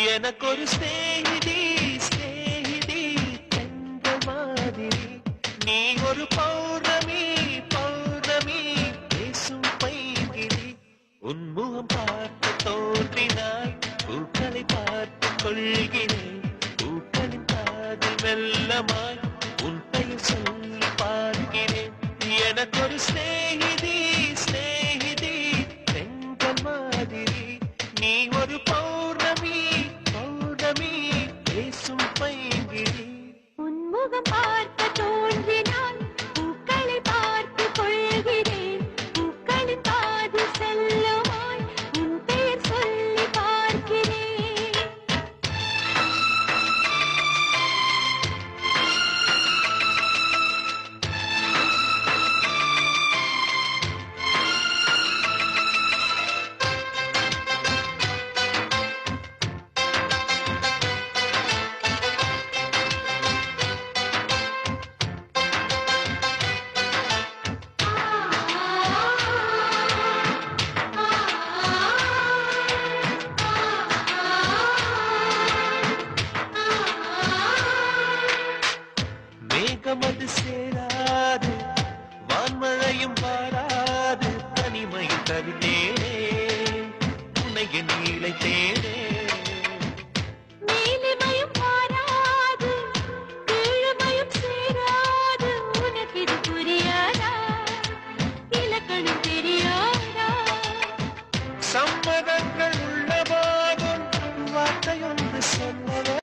எனக்கொரு ஸ்நேகிதி ஸ்நேகிதி என்ற மாதிரி நீ ஒரு பௌர்ணமி பௌர்ணமி பேசும் பைகிரி உன்முகம் பார்த்து தோன்றினாய் பூக்களை பார்த்து கொள்கிறேன் பூக்களின் காதில் மெல்லமாய் உன் பெயர் சொல்லி பார்க்கிறேன் எனக்கொரு ஸ்நேகிதி ஸ்நேகிதி என்ற மாதிரி நீ ஒரு பௌர்ணமி பௌர்ணமி பேசும் பைங்கிரி உன்முகம் பார்க்க தோன்றினான் பூக்களை பார்த்து கொள்கிறேன் பூக்களின் காது செல்லுமாய் உன் பெயர் சொல்லி பார்க்கிறேன் மேகமது சேராது வான்மழையும் வாராது தனிமையில் தவித்தேனே உன்னைய நீளைத்தேனே நீலிமையும் மாறாது கீழ்மையும் சேராது உனக்கு இது புரியாதா இலக்கணம் தெரியாதா சம்மதங்கள் உள்ள போதும் வார்த்தையொன்று சொல்லவே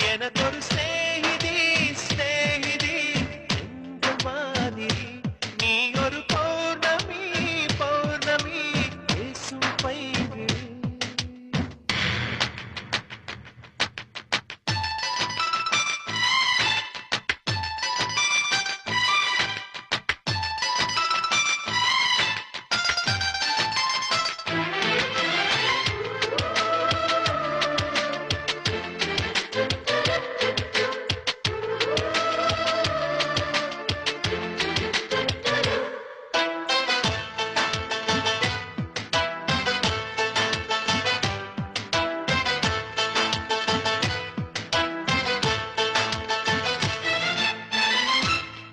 எனக்கொரு ஸ்நேகிதி ஸ்நேகிதி என்ற மாதிரி நீ ஒரு பௌர்ணமி பௌர்ணமி பேசும் பைங்கிரி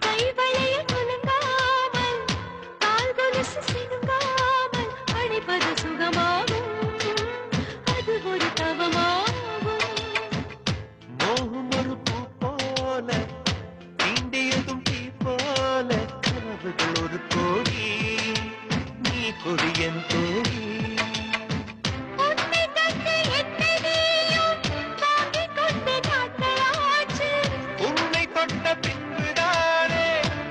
கைவளையில் குலுங்காமல் கால் கொலுசு சினுங்காமல் அணைப்பது சுகமாகும் அது ஒரு தவமாகும் மோகம் ஒரு பூ போல தீண்டியதும் தீ போல கனவுகள் ஒரு கோடி நீ கொடியன் கோடி உன்னை கண்டு என்னை நீயும் வாங்கிக் கொண்டு நாட்களாச்சு உன்னை தொட்ட பின்புதானே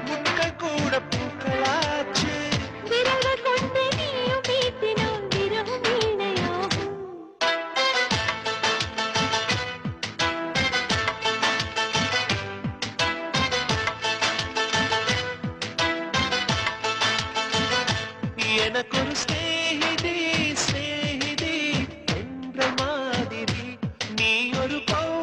முட்கள் கூட பூக்களாச்சு விரல்கள் கொண்டு நீயும் வீட்டினால் விரவும் வீணையாகும் எனக்கொரு ஸ்நேகிதி ஸ்நேகிதி என்ற மாதிரி நீ ஒரு பௌர்ணமி